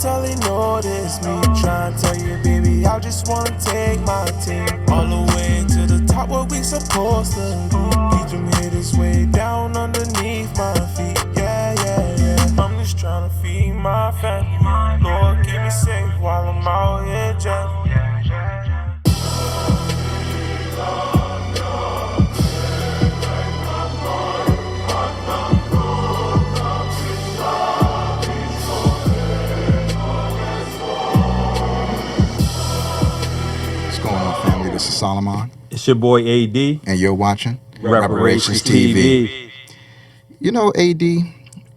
tell he notice me. Tryna tell you, baby, I just wanna take my team all the way to the top where we supposed to be. Each them hitters way down underneath my feet. Yeah, yeah, yeah. I'm just tryna feed my family. Lord, keep me safe while I'm out here jamming. This is Salamahn. It's your boy A.D. And you're watching Reparations TV. You know, A.D.,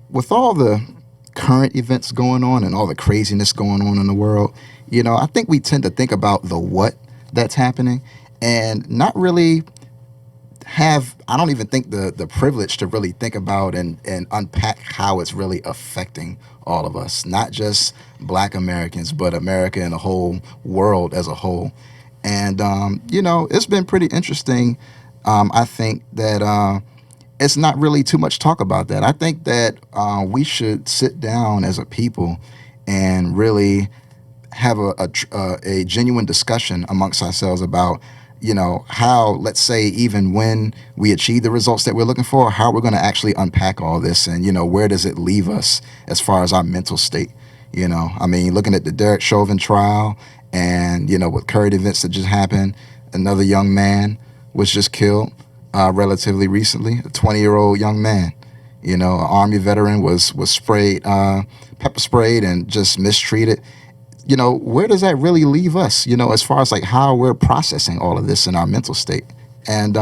with all the current events going on and all the craziness going on in the world, you know, I think we tend to think about the what that's happening and not really I don't even think the privilege to really think about and unpack how it's really affecting all of us, not just Black Americans, but America and the whole world as a whole. And, you know, it's been pretty interesting. I think that it's not really too much talk about that. I think that we should sit down as a people and really have a genuine discussion amongst ourselves about, you know, how, let's say, even when we achieve the results that we're looking for, how we're going to actually unpack all this and, you know, where does it leave us as far as our mental state? You know, I mean, looking at the Derek Chauvin trial and, you know, with current events that just happened, another young man was just killed relatively recently, a 20-year-old young man. You know, an Army veteran was sprayed, pepper sprayed and just mistreated. You know, where does that really leave us, you know, as far as like how we're processing all of this in our mental state? And,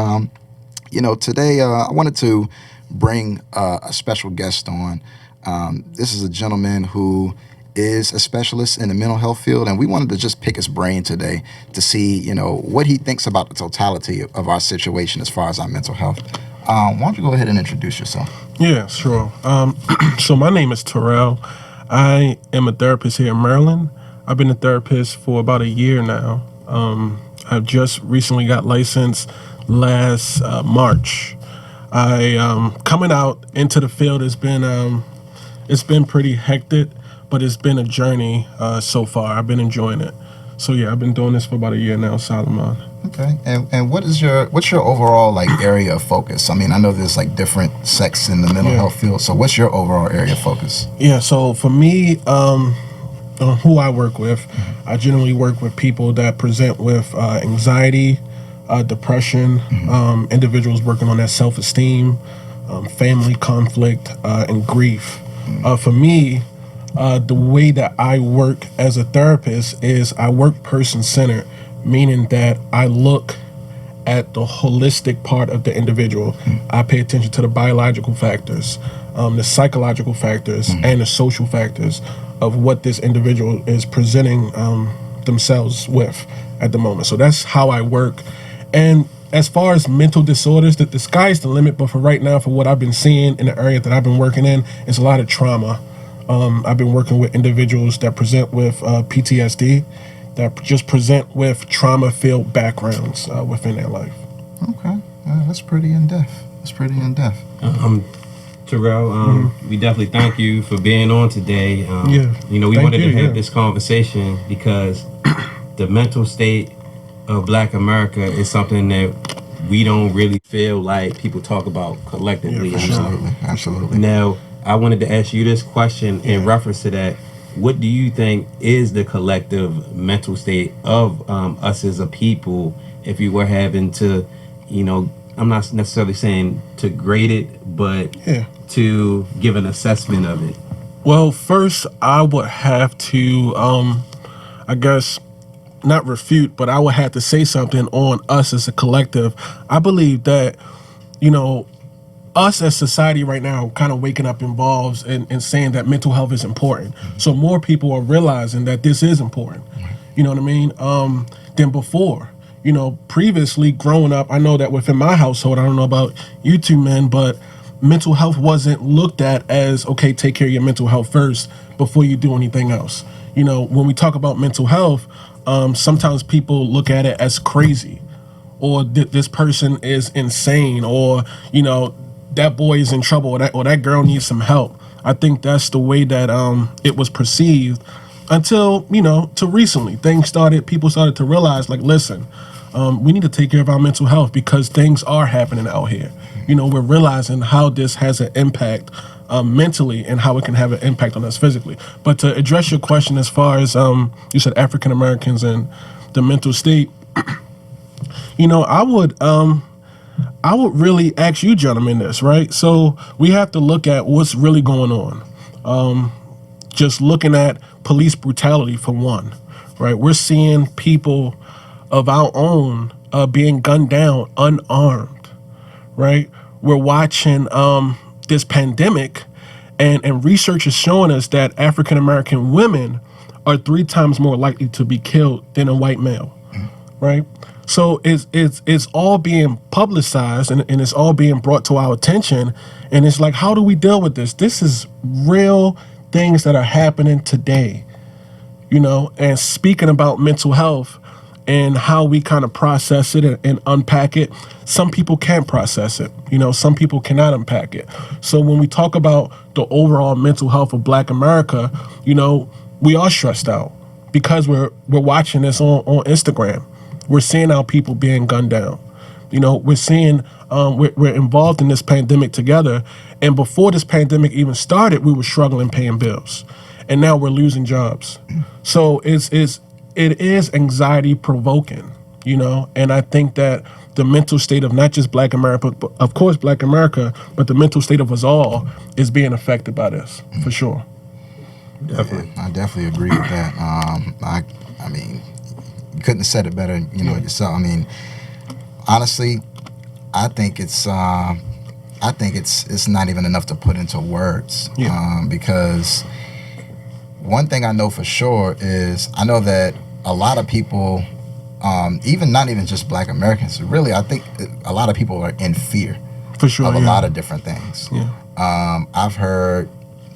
you know, today I wanted to bring a special guest on. This is a gentleman who is a specialist in the mental health field, and we wanted to just pick his brain today to see, you know, what he thinks about the totality of our situation as far as our mental health. Why don't you go ahead and introduce yourself? Yeah, sure. So my name is Terrill. I am a therapist here in Maryland. I've been a therapist for about a year now. I've just recently got licensed last March. Coming out into the field has been it's been pretty hectic, but it's been a journey so far. I've been enjoying it. So yeah, I've been doing this for about a year now, Salamahn. Okay. And what's your overall like area of focus? I mean, I know there's like different sects in the mental health field. So what's your overall area of focus? Yeah, so for me, who I work with, I generally work with people that present with anxiety, depression, individuals working on their self-esteem, family conflict, and grief. For me, the way that I work as a therapist is I work person-centered, meaning that I look at the holistic part of the individual. I pay attention to the biological factors, the psychological factors, and the social factors of what this individual is presenting themselves with at the moment. So that's how I work. And as far as mental disorders, the sky's the limit, but for right now, for what I've been seeing in the area that I've been working in, it's a lot of trauma. I've been working with individuals that present with PTSD, that just present with trauma-filled backgrounds within their life. Okay, that's pretty in-depth. Terrill, we definitely thank you for being on today. You know, we wanted to have this conversation because the mental state of Black America is something that we don't really feel like people talk about collectively. Yeah, absolutely. Now, I wanted to ask you this question in reference to that. What do you think is the collective mental state of us as a people if you were having to, you know, I'm not necessarily saying to grade it, but to give an assessment of it? Well, first, I would have to, I guess, not refute, but I would have to say something on us as a collective. I believe that, you know, us as society right now kind of waking up involves in saying that mental health is important. So more people are realizing that this is important, you know what I mean, than before. You know, previously growing up, I know that within my household, I don't know about you two men, but mental health wasn't looked at as, okay, take care of your mental health first before you do anything else. You know, when we talk about mental health, sometimes people look at it as crazy, or this person is insane, or, you know, that boy is in trouble, or that girl needs some help. I think that's the way that it was perceived. until, to recently, people started to realize, like, listen, we need to take care of our mental health because things are happening out here. We're realizing how this has an impact mentally and how it can have an impact on us physically. But to address your question as far as you said African Americans and the mental state, I would really ask you gentlemen this, right? So we have to look at what's really going on. Just looking at police brutality for one, right? We're seeing people of our own being gunned down unarmed, right? We're watching this pandemic, and research is showing us that African American women are 3 times more likely to be killed than a white male, right? So it's all being publicized and it's all being brought to our attention, and it's like, how do we deal with this? This is real things that are happening today, and speaking about mental health and how we kind of process it and unpack it. Some people can't process it, some people cannot unpack it. So when we talk about the overall mental health of Black America, we are stressed out because we're watching this on Instagram. We're seeing our people being gunned down. We're seeing we're involved in this pandemic together. And before this pandemic even started, we were struggling paying bills, and now we're losing jobs. So it is anxiety provoking, and I think that the mental state of not just Black America, but of course Black America, but the mental state of us all is being affected by this, for sure. Definitely. Yeah, I definitely agree with that. I mean, you couldn't have said it better, yourself. I mean, honestly, I think it's not even enough to put into words. Because one thing I know for sure is I know that a lot of people, not even just Black Americans, really, I think a lot of people are in fear for sure, of a lot of different things. I've heard,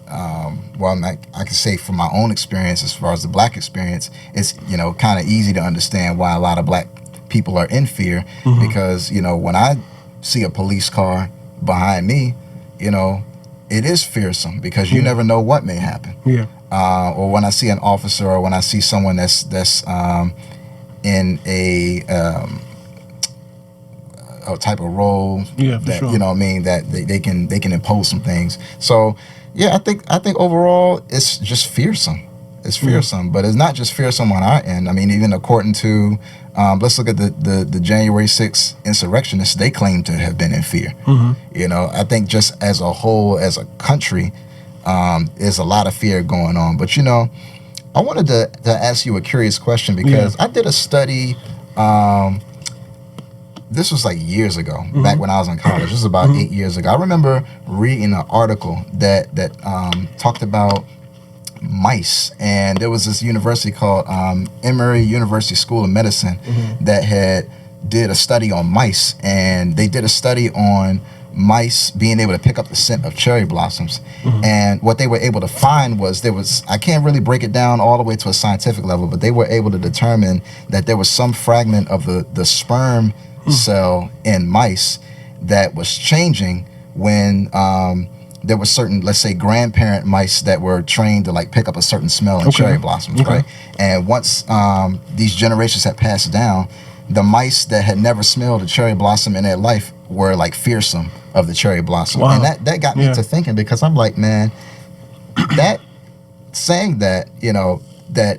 I can say from my own experience, as far as the Black experience, it's, kind of easy to understand why a lot of Black people are in fear, because, when I see a police car behind me, it is fearsome because you never know what may happen. Or when I see an officer, or when I see someone that's in a type of role that, sure. that they can impose some things. So I think overall it's just fearsome. It's fearsome, but it's not just fearsome on our end. I mean, even according to let's look at the January 6th insurrectionists, they claim to have been in fear. I think just as a whole, as a country, there's a lot of fear going on. But I wanted to ask you a curious question, because I did a study. This was like years ago, back when I was in college. This was about 8 years ago. I remember reading an article that talked about mice, and there was this university called Emory University School of Medicine that did a study on mice, and they did a study on mice being able to pick up the scent of cherry blossoms. And what they were able to find was I can't really break it down all the way to a scientific level, but they were able to determine that there was some fragment of the sperm cell in mice that was changing when there were certain, let's say, grandparent mice that were trained to like pick up a certain smell in cherry blossoms, right? And once these generations had passed down, the mice that had never smelled a cherry blossom in their life were like fearsome of the cherry blossom. And that got me to thinking, because I'm like, man, that saying that, that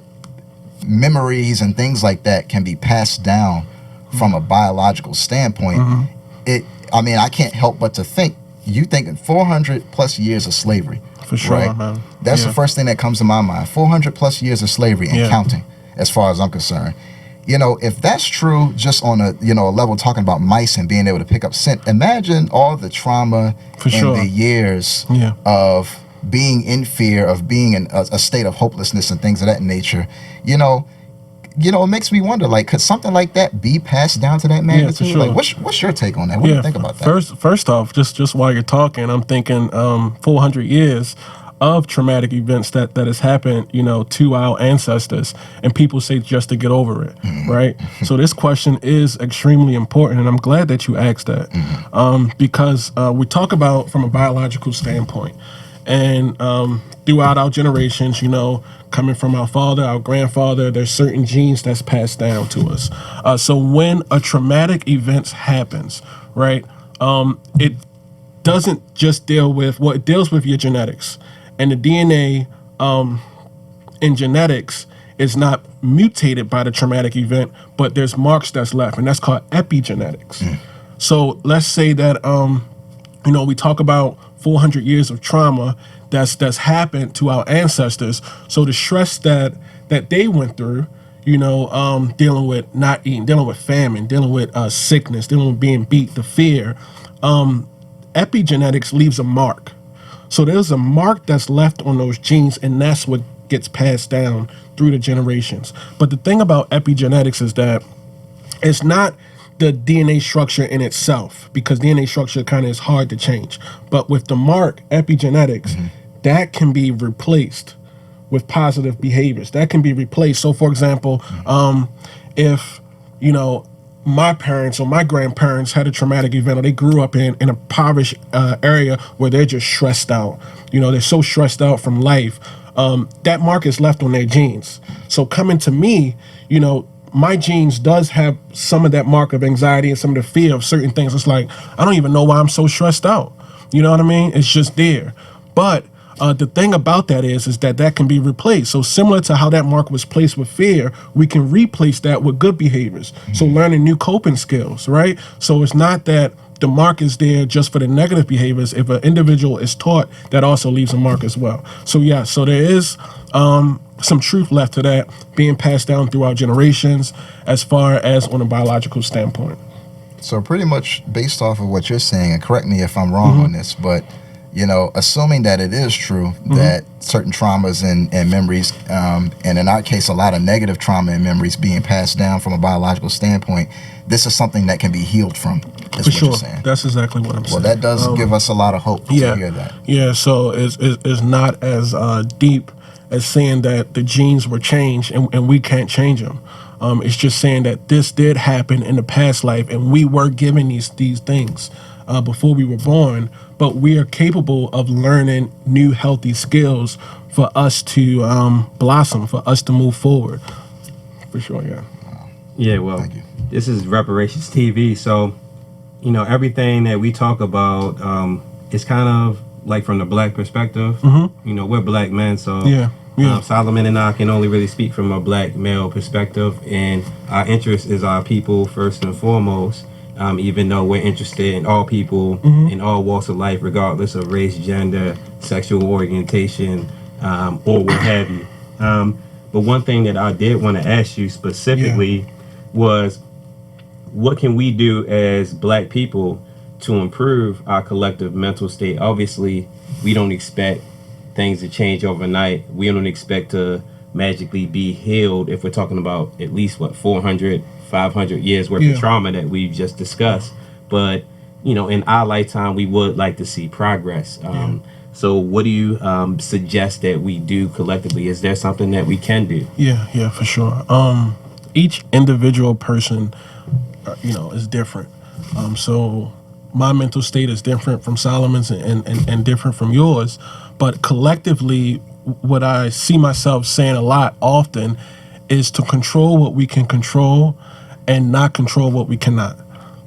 memories and things like that can be passed down from a biological standpoint, I can't help but to think, you thinking 400 plus years of slavery. For sure, right? man. That's the first thing that comes to my mind. 400 plus years of slavery and counting, as far as I'm concerned. If that's true, just on a level talking about mice and being able to pick up scent, imagine all the trauma and the years of being in fear, of being in a state of hopelessness and things of that nature. It makes me wonder, like, could something like that be passed down to that magnitude? Sure. Like, what's your take on that? What do you think about that? First off, just while you're talking, I'm thinking 400 years of traumatic events that has happened, to our ancestors, and people say just to get over it, right? So this question is extremely important, and I'm glad that you asked that, because we talk about from a biological standpoint, And throughout our generations, coming from our father, our grandfather, there's certain genes that's passed down to us. So when a traumatic event happens, right, it doesn't just deal with, well, it deals with your genetics. And the DNA in genetics is not mutated by the traumatic event, but there's marks that's left, and that's called epigenetics. So let's say that, we talk about 400 years of trauma that's happened to our ancestors. So the stress that they went through, dealing with not eating, dealing with famine, dealing with sickness, dealing with being beat, the fear, epigenetics leaves a mark. So there's a mark that's left on those genes, and that's what gets passed down through the generations. But the thing about epigenetics is that it's not the DNA structure in itself, because DNA structure kind of is hard to change. But with the mark, epigenetics, that can be replaced with positive behaviors. That can be replaced. So, for example, if, my parents or my grandparents had a traumatic event, or they grew up in a impoverished area where they're just stressed out. They're so stressed out from life. That mark is left on their genes. So coming to me, my genes does have some of that mark of anxiety and some of the fear of certain things. It's like, I don't even know why I'm so stressed out. You know what I mean? It's just there. But the thing about that is that can be replaced. So similar to how that mark was placed with fear, we can replace that with good behaviors. So learning new coping skills, right? So it's not that the mark is there just for the negative behaviors. If an individual is taught, that also leaves a mark as well. So yeah, so there is some truth left to that being passed down throughout generations as far as on a biological standpoint. So pretty much based off of what you're saying, and correct me if I'm wrong on this, but assuming that it is true that certain traumas and memories, and in our case, a lot of negative trauma and memories being passed down from a biological standpoint, this is something that can be healed from. Is For what sure, you're saying. that's exactly what I'm saying. Well, that does give us a lot of hope to hear that. Yeah, so it's not as deep as saying that the genes were changed and we can't change them. It's just saying that this did happen in the past life, and we were given these things before we were born, but we are capable of learning new healthy skills for us to blossom, for us to move forward. For sure, yeah. Yeah, well, Thank you. This is Reparations TV, so everything that we talk about is kind of like from the black perspective. We're black men, so Yeah. Salamahn and I can only really speak from a black male perspective, and our interest is our people first and foremost. Even though we're interested in all people in all walks of life, regardless of race, gender, sexual orientation, or what have you. But one thing that I did want to ask you specifically was, what can we do as black people to improve our collective mental state? Obviously, we don't expect things to change overnight. We don't expect to magically be healed if we're talking about at least 400, 500 years worth of trauma that we've just discussed. But in our lifetime, we would like to see progress. So what do you suggest that we do collectively? Is there something that we can do? Yeah, for sure. Each individual person is different. So my mental state is different from Solomon's and different from yours. But collectively, what I see myself saying a lot often is to control what we can control and not control what we cannot.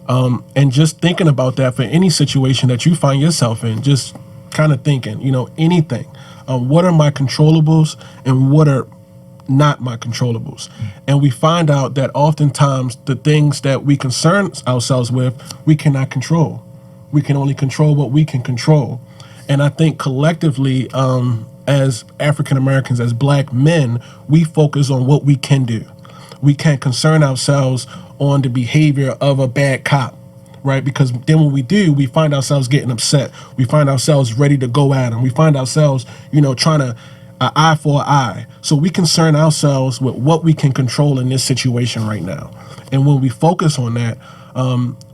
And just thinking about that for any situation that you find yourself in, just kind of thinking, anything. What are my controllables and what are not my controllables? And we find out that oftentimes the things that we concern ourselves with, we cannot control. We can only control what we can control. And I think collectively, as African Americans, as black men, we focus on what we can do. We can't concern ourselves on the behavior of a bad cop, right? Because then when we do, we find ourselves getting upset. We find ourselves ready to go at them. We find ourselves, trying to eye for an eye. So we concern ourselves with what we can control in this situation right now. And when we focus on that,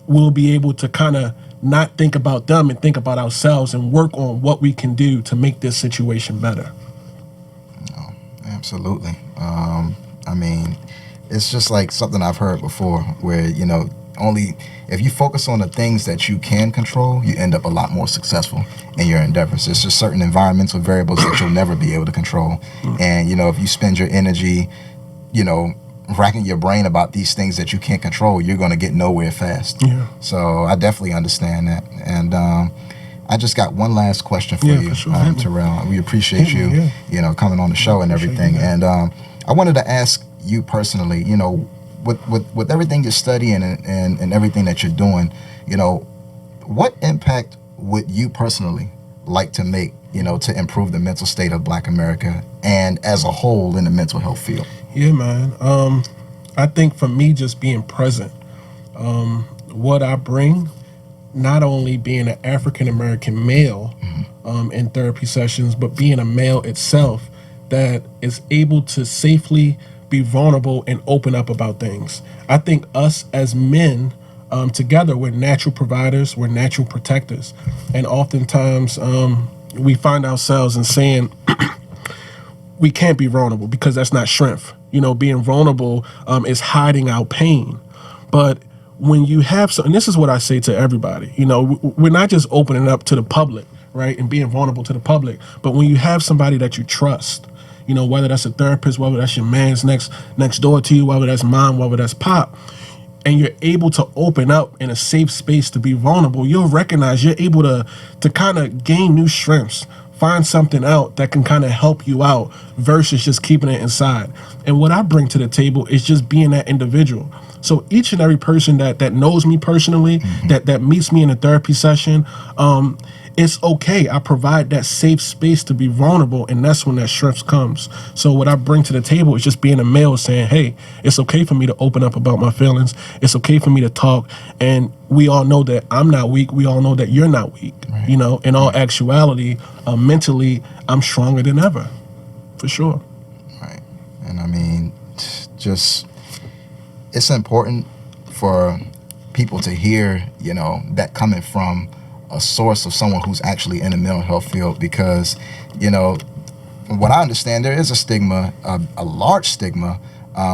we'll be able to kind of not think about them and think about ourselves and work on what we can do to make this situation better. Oh, absolutely. I mean, it's just like something I've heard before where, if you focus on the things that you can control, you end up a lot more successful in your endeavors. There's just certain environmental variables that you'll never be able to control. And, you know, if you spend your energy, you know, racking your brain about these things that you can't control, you're going to get nowhere fast. Yeah. So I definitely understand that. And I just got one last question for you, for sure. Terrill. We appreciate you, you know, coming on the show and everything. And I wanted to ask you personally, you know, with everything you're studying and everything that you're doing, you know, what impact would you personally like to make, you know, to improve the mental state of Black America and as a whole in the mental health field? Yeah, man. I think for me, just being present, what I bring, not only being an African-American male in therapy sessions, but being a male itself that is able to safely be vulnerable and open up about things. I think us as men, together, we're natural providers, we're natural protectors. And oftentimes we find ourselves in saying, we can't be vulnerable because that's not strength. You know, being vulnerable is hiding our pain. But when you have and this is what I say to everybody, you know, we're not just opening up to the public, right, and being vulnerable to the public, but when you have somebody that you trust, you know, whether that's a therapist, whether that's your man's next door to you, whether that's mom, whether that's pop, and you're able to open up in a safe space to be vulnerable, you'll recognize you're able to kind of gain new strengths, find something out that can kind of help you out versus just keeping it inside. And what I bring to the table is just being that individual. So each and every person that knows me personally, that meets me in a therapy session, it's okay. I provide that safe space to be vulnerable, and that's when that strength comes. So what I bring to the table is just being a male saying, hey, it's okay for me to open up about my feelings. It's okay for me to talk. And we all know that I'm not weak. We all know that you're not weak. Right. You know, in all actuality, mentally, I'm stronger than ever, for sure. Right. And I mean, just, it's important for people to hear, you know, that coming from a source of someone who's actually in the mental health field, because, you know, from what I understand, there is a stigma, a large stigma,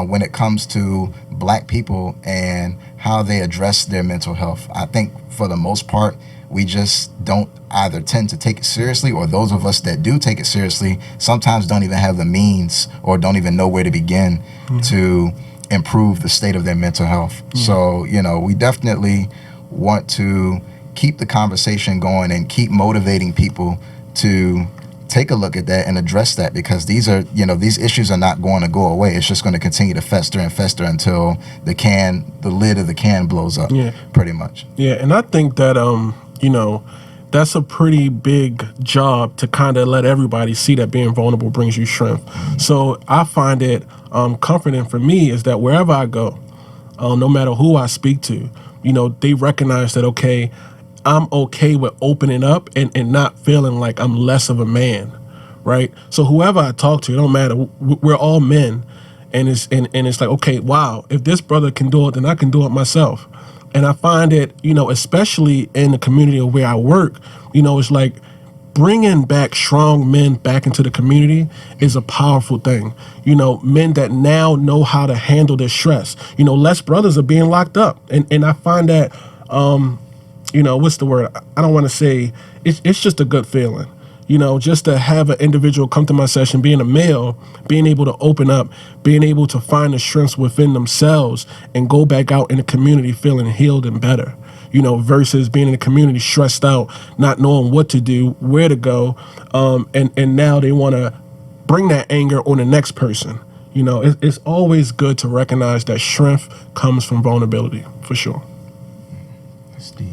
when it comes to Black people and how they address their mental health. I think for the most part, we just don't either tend to take it seriously, or those of us that do take it seriously sometimes don't even have the means or don't even know where to begin to improve the state of their mental health. So, you know, we definitely want to keep the conversation going and keep motivating people to take a look at that and address that, because these are, you know, these issues are not going to go away. It's just going to continue to fester and fester until the lid of the can blows up, pretty much. Yeah, and I think that, you know, that's a pretty big job to kind of let everybody see that being vulnerable brings you strength. So I find it comforting for me is that wherever I go, no matter who I speak to, you know, they recognize that, okay, I'm okay with opening up and not feeling like I'm less of a man, right? So whoever I talk to, it don't matter. We're all men, and it's like, okay, wow, if this brother can do it, then I can do it myself. And I find it, you know, especially in the community of where I work, you know, it's like bringing back strong men back into the community is a powerful thing. You know, men that now know how to handle their stress. You know, less brothers are being locked up, and I find that. You know, what's the word? I don't want to say, it's just a good feeling, you know, just to have an individual come to my session, being a male, being able to open up, being able to find the strengths within themselves and go back out in the community feeling healed and better, you know, versus being in the community stressed out, not knowing what to do, where to go. And now they want to bring that anger on the next person. You know, it's always good to recognize that strength comes from vulnerability, for sure. That's deep.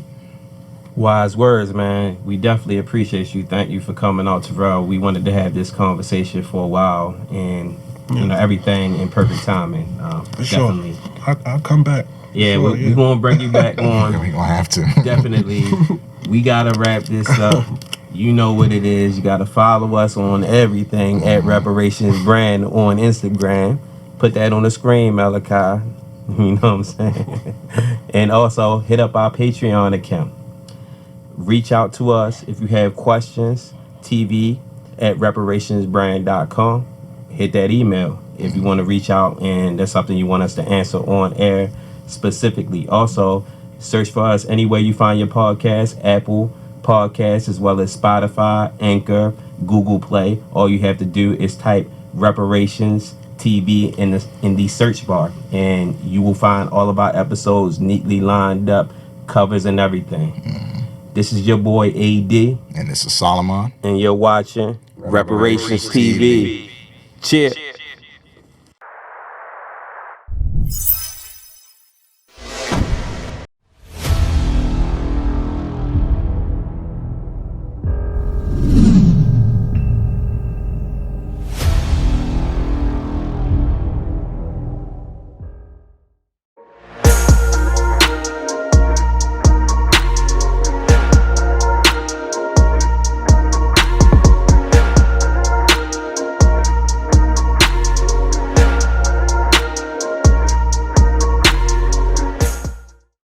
Wise words, man. We definitely appreciate you. Thank you for coming out, Terrill. We wanted to have this conversation for a while, and you know, everything in perfect timing. For definitely. Sure. I'll come back. Yeah, sure, we're gonna bring you back on. We're gonna have to. Definitely. We gotta wrap this up. You know what it is. You gotta follow us on everything at Reparations Brand on Instagram. Put that on the screen, Malachi. You know what I'm saying? And also hit up our Patreon account. Reach out to us if you have questions. TV@reparationsbrand.com. Hit that email if you want to reach out and there's something you want us to answer on air. specifically. Also, search for us anywhere you find your podcast, Apple Podcasts, as well as Spotify, Anchor, Google Play. All you have to do is type Reparations TV in the search bar, and you will find all of our episodes neatly lined up, covers and everything. This is your boy AD, And this is Salamahn. and you're watching Reparations TV. Cheers.